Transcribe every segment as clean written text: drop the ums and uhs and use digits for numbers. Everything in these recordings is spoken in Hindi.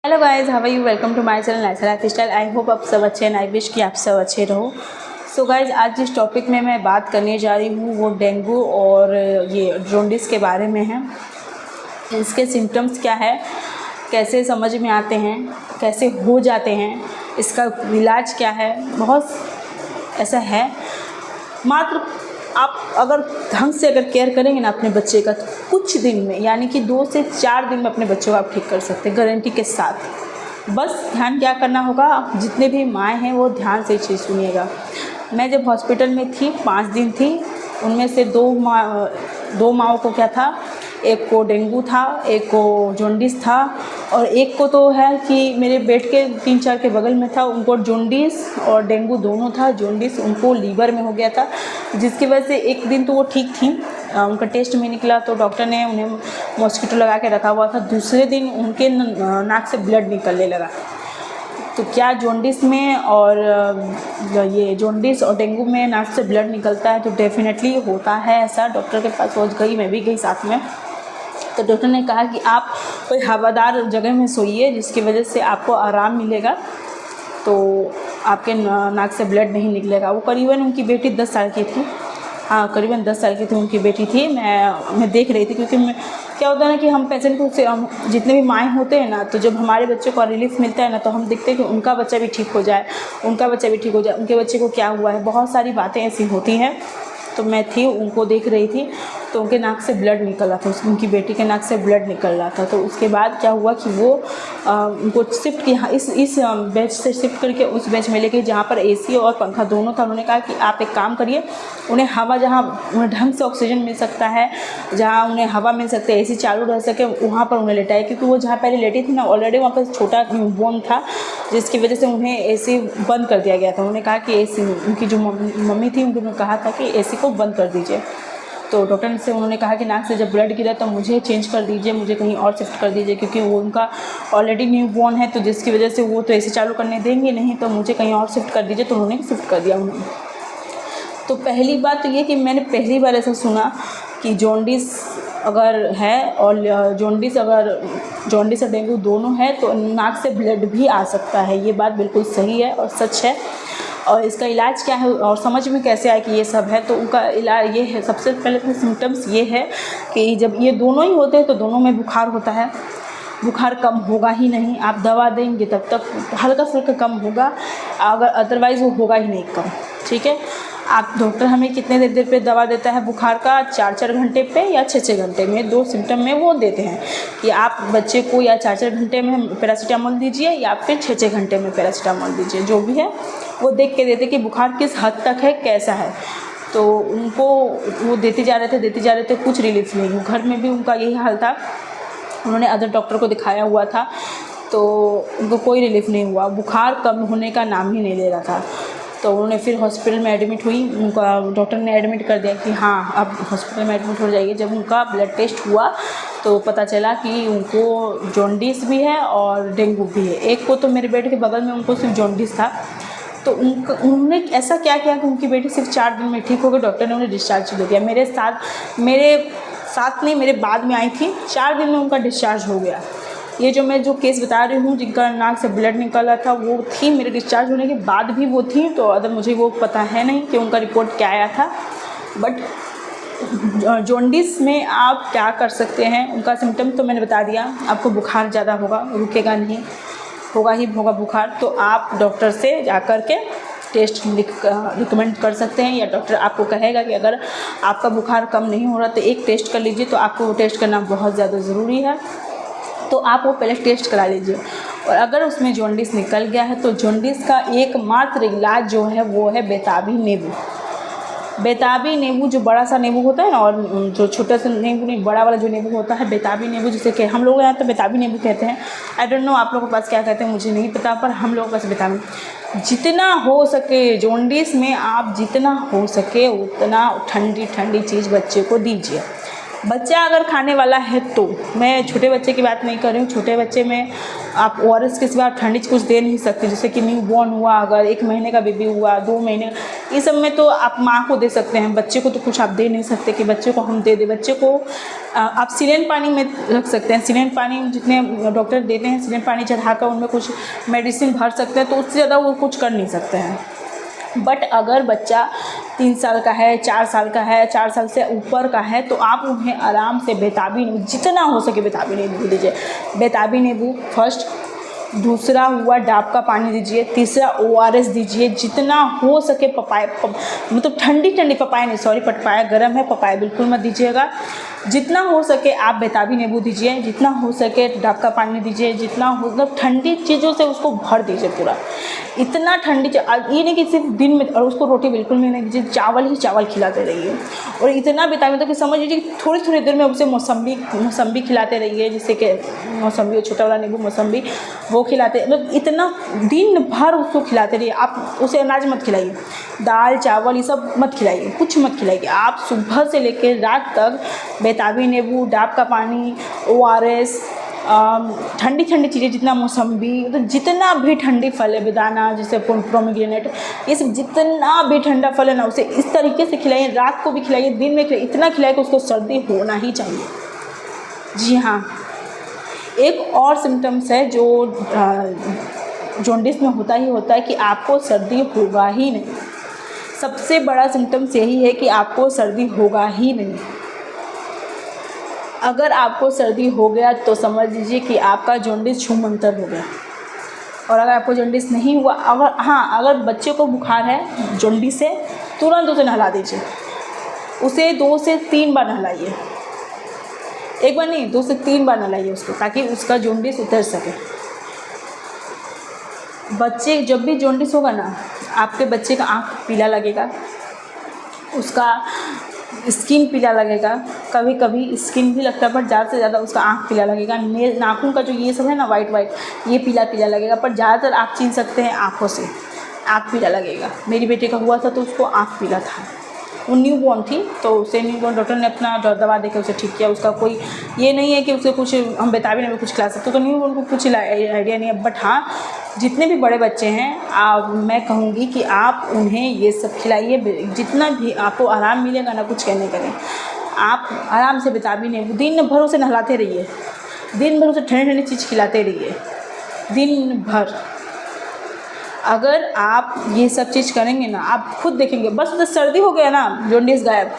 Hello guys, how are you? Welcome to my channel nice life style. I hope आप सब अच्छे हैं। आई विश कि आप सब अच्छे रहो। सो गाइस, आज जिस टॉपिक में मैं बात करने जा रही हूँ वो डेंगू और ये जॉन्डिस के बारे में है। इसके सिम्टम्स क्या है, कैसे समझ में आते हैं, कैसे हो जाते हैं, इसका इलाज क्या है, बहुत ऐसा है। मात्र आप अगर ढंग से अगर केयर करेंगे ना अपने बच्चे का, तो कुछ दिन में यानी कि 2 से 4 दिन में अपने बच्चे को आप ठीक कर सकते हैं, गारंटी के साथ। बस ध्यान क्या करना होगा, जितने भी माएँ हैं वो ध्यान से चीज़ सुनिएगा। मैं जब हॉस्पिटल में थी 5 दिन थी, उनमें से 2 माँओं को क्या था, एक को डेंगू था, एक को जॉन्डिस था, और एक को तो है कि मेरे बेड के 3-4 के बगल में था, उनको जॉन्डिस और डेंगू दोनों था। जॉन्डिस उनको लीवर में हो गया था, जिसकी वजह से एक दिन तो वो ठीक थी, उनका टेस्ट में निकला तो डॉक्टर ने उन्हें मॉस्किटो लगा के रखा हुआ था। दूसरे दिन उनके नाक से ब्लड निकलने लगा। तो क्या जॉन्डिस में और ये जॉन्डिस और डेंगू में नाक से ब्लड निकलता है? तो डेफिनेटली होता है ऐसा। डॉक्टर के पास पहुँच गई, मैं भी गई साथ में। तो डॉक्टर ने कहा कि आप कोई हवादार जगह में सोइए, जिसकी वजह से आपको आराम मिलेगा, तो आपके नाक से ब्लड नहीं निकलेगा। वो करीबन उनकी बेटी 10 साल की थी। हाँ, करीबन 10 साल की थी उनकी बेटी थी। मैं देख रही थी, क्योंकि मैं क्या होता है ना कि हम पेशेंट को से हम जितने भी माएँ होते हैं ना, तो जब हमारे बच्चे को रिलीफ मिलता है ना, तो हम देखते हैं कि उनका बच्चा भी ठीक हो जाए, उनका बच्चा भी ठीक हो जाए, उनके बच्चे को क्या हुआ है। बहुत सारी बातें ऐसी होती हैं। तो मैं थी, उनको देख रही थी, तो उनके नाक से ब्लड निकल रहा था, उनकी बेटी के नाक से ब्लड निकल रहा था। तो उसके बाद क्या हुआ कि वो उनको शिफ्ट किया, इस बेंच से शिफ्ट करके उस बेंच में लेके, जहाँ पर एसी और पंखा दोनों था। उन्होंने कहा कि आप एक काम करिए, उन्हें हवा, जहाँ उन्हें ढंग से ऑक्सीजन मिल सकता है, जहाँ उन्हें हवा मिल सकती है, एसी चालू रह सके, वहाँ पर उन्हें लेटाए। क्योंकि वो जहाँ पहले लेटी थी ना, ऑलरेडी वहाँ पर छोटा न्यूबॉर्न था, जिसकी वजह से उन्हें एसी बंद कर दिया गया था। उन्होंने कहा कि एसी, उनकी जो मम्मी थी उन्होंने कहा था कि एसी को बंद कर दीजिए। तो डॉक्टर से उन्होंने कहा कि नाक से जब ब्लड गिरा तो मुझे चेंज कर दीजिए, मुझे कहीं और शिफ्ट कर दीजिए, क्योंकि वो उनका ऑलरेडी न्यूबॉर्न है, तो जिसकी वजह से वो तो एसी चालू करने देंगे नहीं, तो मुझे कहीं और शिफ्ट कर दीजिए। तो उन्होंने शिफ्ट कर दिया उन्होंने। तो पहली बात तो ये कि मैंने पहली बार ऐसा सुना कि जॉन्डिस अगर है और जॉन्डिस और डेंगू दोनों है तो नाक से ब्लड भी आ सकता है। ये बात बिल्कुल सही है और सच है। और इसका इलाज क्या है और समझ में कैसे आए कि ये सब है, तो उनका इलाज ये है। सबसे पहले तो सिम्टम्स ये है कि जब ये दोनों ही होते हैं तो दोनों में बुखार होता है। बुखार कम होगा ही नहीं, आप दवा देंगे तब तक हल्का फुल्का कम होगा, अगर अदरवाइज़ वो होगा ही नहीं कम। ठीक है, आप डॉक्टर हमें कितने देर पे दवा देता है बुखार का? 4-4 घंटे पे या 6-6 घंटे में, 2 सिम्टम में वो देते हैं कि आप बच्चे को या 4-4 घंटे में पैरासीटामोल दीजिए या फिर 6-6 घंटे में पैरासीटामोल दीजिए। जो भी है वो देख के देते कि बुखार किस हद तक है, कैसा है। तो उनको वो देते जा रहे थे, कुछ रिलीफ नहीं। घर में भी उनका यही हाल था। उन्होंने अदर डॉक्टर को दिखाया हुआ था, तो उनको कोई रिलीफ नहीं हुआ। बुखार कम होने का नाम ही नहीं ले रहा था। तो उन्होंने फिर हॉस्पिटल में एडमिट हुई। उनका डॉक्टर ने एडमिट कर दिया कि हाँ, अब हॉस्पिटल में एडमिट हो जाइए। जब उनका ब्लड टेस्ट हुआ तो पता चला कि उनको जॉन्डिस भी है और डेंगू भी है। एक को तो मेरे बेटे के बगल में उनको सिर्फ जॉन्डिस था। तो उन्होंने ऐसा क्या किया कि उनकी बेटी सिर्फ 4 दिन में ठीक हो गई। डॉक्टर ने उन्हें डिस्चार्ज दे दिया। मेरे साथ नहीं, मेरे बाद में आई थी, 4 दिन में उनका डिस्चार्ज हो गया। ये जो मैं जो केस बता रही हूँ, जिनका नाक से ब्लड निकल रहा था, वो थी मेरे डिस्चार्ज होने के बाद भी वो थी। तो अगर मुझे वो पता है नहीं कि उनका रिपोर्ट क्या आया था। बट जॉन्डिस में आप क्या कर सकते हैं, उनका सिम्टम तो मैंने बता दिया। आपको बुखार ज़्यादा होगा, रुकेगा नहीं, होगा ही होगा बुखार। तो आप डॉक्टर से जा कर के टेस्ट रिकमेंड कर सकते हैं, या डॉक्टर आपको कहेगा कि अगर आपका बुखार कम नहीं हो रहा तो एक टेस्ट कर लीजिए। तो आपको वो टेस्ट करना बहुत ज़्यादा ज़रूरी है, तो आप वो पहले टेस्ट करा लीजिए। और अगर उसमें जॉन्डिस निकल गया है तो जॉन्डिस का एकमात्र इलाज जो है वो है बेताबी नींबू। बेताबी नींबू, जो बड़ा सा नींबू होता है ना, और जो छोटा सा नींबू नहीं, बड़ा वाला जो नींबू होता है बेताबी नींबू, जिसे कि हम लोग यहाँ तो बेताबी नींबू कहते हैं। आई डोंट नो आप लोगों के पास क्या कहते हैं, मुझे नहीं पता, पर हम लोगों के पास बेताबी। जितना हो सके जॉन्डिस में आप जितना हो सके उतना ठंडी ठंडी चीज़ बच्चे को दीजिए। बच्चा अगर खाने वाला है तो, मैं छोटे बच्चे की बात नहीं कर रही हूँ। छोटे बच्चे में आप ORS के सिवा ठंडी कुछ दे नहीं सकते, जैसे कि न्यू बॉर्न हुआ, अगर 1 महीने का बेबी हुआ, 2 महीने, इस सब में तो आप माँ को दे सकते हैं। बच्चे को तो कुछ आप दे नहीं सकते कि बच्चे को हम दे दें। बच्चे को आप सिलेंट पानी में रख सकते हैं। सिलेंट पानी जितने डॉक्टर देते हैं, सिलेंट पानी चढ़ाकर उनमें कुछ मेडिसिन भर सकते हैं, तो उससे ज़्यादा वो कुछ कर नहीं सकते हैं। बट अगर बच्चा 3 साल का है, 4 साल का है, 4 साल से ऊपर का है, तो आप उन्हें आराम से बेताबी नींबू, जितना हो सके बेताबी नींबू दीजिए। बेताबी नींबू फर्स्ट, दूसरा हुआ डाब का पानी दीजिए, तीसरा ORS दीजिए, जितना हो सके पपाया, मतलब ठंडी पपाया नहीं, सॉरी, पपाया गर्म है, पपाया बिल्कुल मत दीजिएगा। जितना हो सके आप बेताबी नींबू दीजिए, जितना हो सके डाब का पानी दीजिए, जितना हो, मतलब ठंडी चीज़ों से उसको भर दीजिए पूरा। इतना ठंडी, ये नहीं कि सिर्फ दिन में, और उसको रोटी बिल्कुल भी नहीं दीजिए, चावल ही चावल खिलाते रहिए। और इतना बेताबी, मतलब कि समझ लीजिए कि थोड़ी देर में उसे मौसम्बी खिलाते रहिए, जिससे कि मौसम्बी, छोटा वाला नींबू मौसम्बी, वो खिलाते, मतलब इतना दिन भर उसको खिलाते रहिए। आप उसे अनाज मत खिलाइए, दाल चावल ये सब मत खिलाइए, कुछ मत खिलाइए। आप सुबह से लेकर रात तक बेताबी नींबू, डाब का पानी, ORS, ठंडी चीज़ें, जितना मौसम्बी, तो जितना भी ठंडी फल है, बेदाना, जैसे पोमेग्रेनेट, ये सब जितना भी ठंडा फल है ना, उसे इस तरीके से खिलाइए। रात को भी खिलाइए, दिन में खिलाइए, इतना खिलाइए कि उसको सर्दी होना ही चाहिए। जी हाँ, एक और सिम्टम्स है जो जॉन्डिस में होता है कि आपको सर्दी होगा ही नहीं। सबसे बड़ा सिम्टम्स यही है कि आपको सर्दी होगा ही नहीं। अगर आपको सर्दी हो गया तो समझ लीजिए कि आपका जॉन्डिस छूमंतर हो गया। और अगर आपको जॉन्डिस नहीं हुआ, अगर बच्चे को बुखार है जॉन्डिस से, तुरंत उसे नहला दीजिए। उसे 2 से 3 बार नहलाइए, एक बार नहीं, 2 से 3 बार नहलाइए उसको, ताकि उसका जॉन्डिस उतर सके। बच्चे जब भी जॉन्डिस होगा ना, आपके बच्चे का आँख पीला लगेगा, उसका स्किन पीला लगेगा, कभी कभी स्किन भी लगता है, पर ज़्यादा से ज़्यादा उसका आँख पीला लगेगा। नाखून का जो ये सब है ना, वाइट ये पीला लगेगा, पर ज़्यादातर आप छीन सकते हैं आँखों से, आँख पीला लगेगा। मेरी बेटे का हुआ था तो उसको आँख पीला था। वो न्यू बॉर्न थी, तो उसे न्यू बॉर्न डॉक्टर ने अपना दवा देकर उसे ठीक किया। उसका कोई ये नहीं है कि उसे कुछ हम बेताबी में कुछ खिला सकते, तो न्यू बॉर्न को कुछ आइडिया नहीं है। बट हाँ, जितने भी बड़े बच्चे हैं, मैं कहूँगी कि आप उन्हें ये सब खिलाइए, जितना भी आपको आराम मिलेगा ना, कुछ कहने करें, आप आराम से बेताबी नींबू, दिन भर उसे नहलाते रहिए, दिन भर उसे ठंडी चीज़ खिलाते रहिए, दिन भर। अगर आप ये सब चीज़ करेंगे ना, आप खुद देखेंगे, बस उसे सर्दी हो गया ना, जॉन्डिस गायब।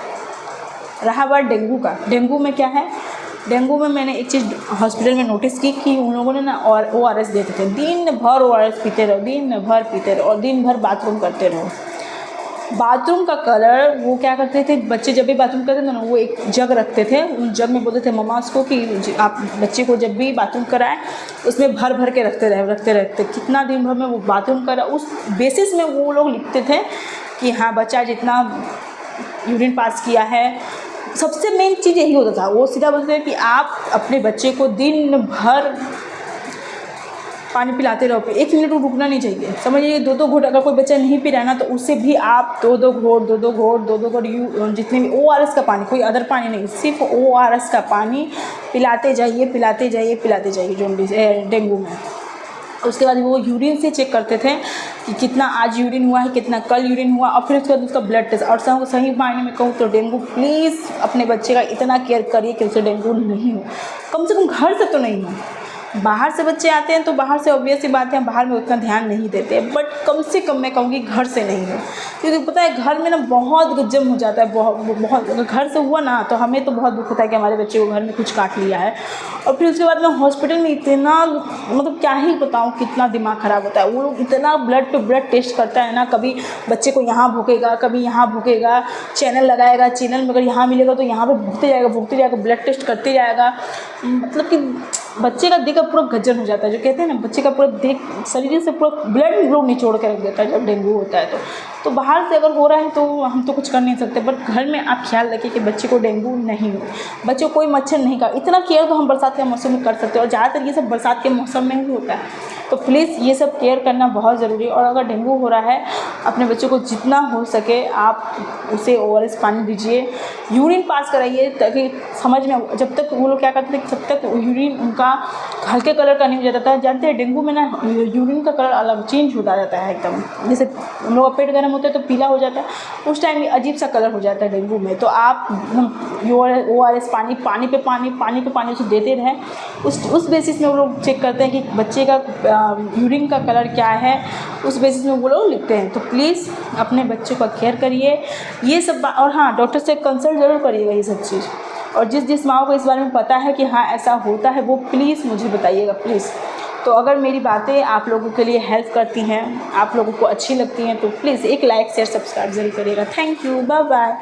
रहा बात डेंगू का, डेंगू में क्या है, डेंगू में मैंने एक चीज़ हॉस्पिटल में नोटिस की कि उन लोगों ने ना ORS देते थे, दिन भर ORS पीते रहो, दिन भर पीते रहो, और दिन भर बाथरूम करते रहो। बाथरूम का कलर, वो क्या करते थे बच्चे, जब भी बाथरूम करते थे ना, वो एक जग रखते थे, उस जग में बोलते थे मम्मा उसको कि आप बच्चे को जब भी बाथरूम कराएं, उसमें भर के रखते रहते कितना दिन भर में वो बाथरूम करा, उस बेसिस में वो लोग लिखते थे कि हाँ, बच्चा जितना यूरिन पास किया है। सबसे मेन चीज़ यही होता था, वो सीधा बोलते थे कि आप अपने बच्चे को दिन भर पानी पिलाते रहो, 1 मिनट रुकना नहीं चाहिए। समझिए 2-2 घूंट, अगर कोई बच्चा नहीं पी रहा है ना, तो उससे भी आप 2-2 घूंट जितने भी ORS का पानी, कोई अदर पानी नहीं, सिर्फ ORS का पानी पिलाते जाइए जॉन्डिस डेंगू में। उसके बाद वो यूरिन से चेक करते थे कि कितना आज यूरिन हुआ है, कितना कल यूरिन हुआ, और फिर उसके बाद उसका ब्लड टेस्ट। और सही मायने में कहूँ तो डेंगू, प्लीज़ अपने बच्चे का इतना केयर करिए कि उसे डेंगू नहीं हो, कम से कम घर से तो नहीं हो। बाहर से बच्चे आते हैं तो बाहर से ऑब्वियस सी बात है, बाहर में उतना ध्यान नहीं देते, बट कम से कम मैं कहूँगी घर से नहीं हो, क्योंकि पता है घर में ना बहुत गजब हो जाता है, बहुत। अगर घर से हुआ ना तो हमें तो बहुत दुख होता है कि हमारे बच्चे को घर में कुछ काट लिया है, और फिर उसके बाद में हॉस्पिटल में इतना, मतलब क्या ही बताऊँ, कितना दिमाग ख़राब होता है। वो लोग इतना ब्लड पे ब्लड टेस्ट करता है ना, कभी बच्चे को यहाँ भूकेगा, कभी यहाँ भूकेगा, चैनल लगाएगा, चैनल में अगर यहाँ मिलेगा तो यहाँ पर भूकते जाएगा, ब्लड टेस्ट करते जाएगा। मतलब कि बच्चे का देख पूरा गजन हो जाता है, जो कहते हैं ना, बच्चे का पूरा देख शरीर से पूरा ब्लड लोग निचोड़ के रख देता है जब डेंगू होता है। तो बाहर से अगर हो रहा है तो हम तो कुछ कर नहीं सकते, बट घर में आप ख्याल रखिए कि बच्चे को डेंगू नहीं हो, बच्चे को कोई मच्छर नहीं का। इतना केयर तो हम बरसात के मौसम में कर सकते हैं, और ज़्यादातर ये सब बरसात के मौसम में ही होता है, तो प्लीज़ ये सब केयर करना बहुत ज़रूरी है। और अगर डेंगू हो रहा है अपने बच्चों को जितना हो सके आप उसे ORS पानी दीजिए, यूरिन पास कराइए, ताकि समझ में, जब तक वो लोग क्या करते थे, जब तक यूरिन उनका हल्के कलर का नहीं हो जाता था। जानते हैं डेंगू में ना यूरिन का कलर अलग चेंज होता जाता है एकदम, जैसे उन लोगों का पेट गर्म होता है तो पीला हो जाता है, उस टाइम अजीब सा कलर हो जाता है डेंगू में। तो आप ORS पानी पे पानी उसे देते रहें। उस बेसिस में वो लोग चेक करते हैं कि बच्चे का यूरिन का कलर क्या है, उस बेसिस में वो लोग लिखते हैं। तो प्लीज़ अपने बच्चों का केयर करिए, ये सब और हाँ, डॉक्टर से कंसल्ट ज़रूर करिएगा ये सब चीज़। और जिस माँ को इस बारे में पता है कि हाँ ऐसा होता है, वो प्लीज़ मुझे बताइएगा प्लीज़। तो अगर मेरी बातें आप लोगों के लिए हेल्प करती हैं, आप लोगों को अच्छी लगती हैं, तो प्लीज़ एक लाइक शेयर सब्सक्राइब ज़रूर करिएगा। Thank you, bye bye.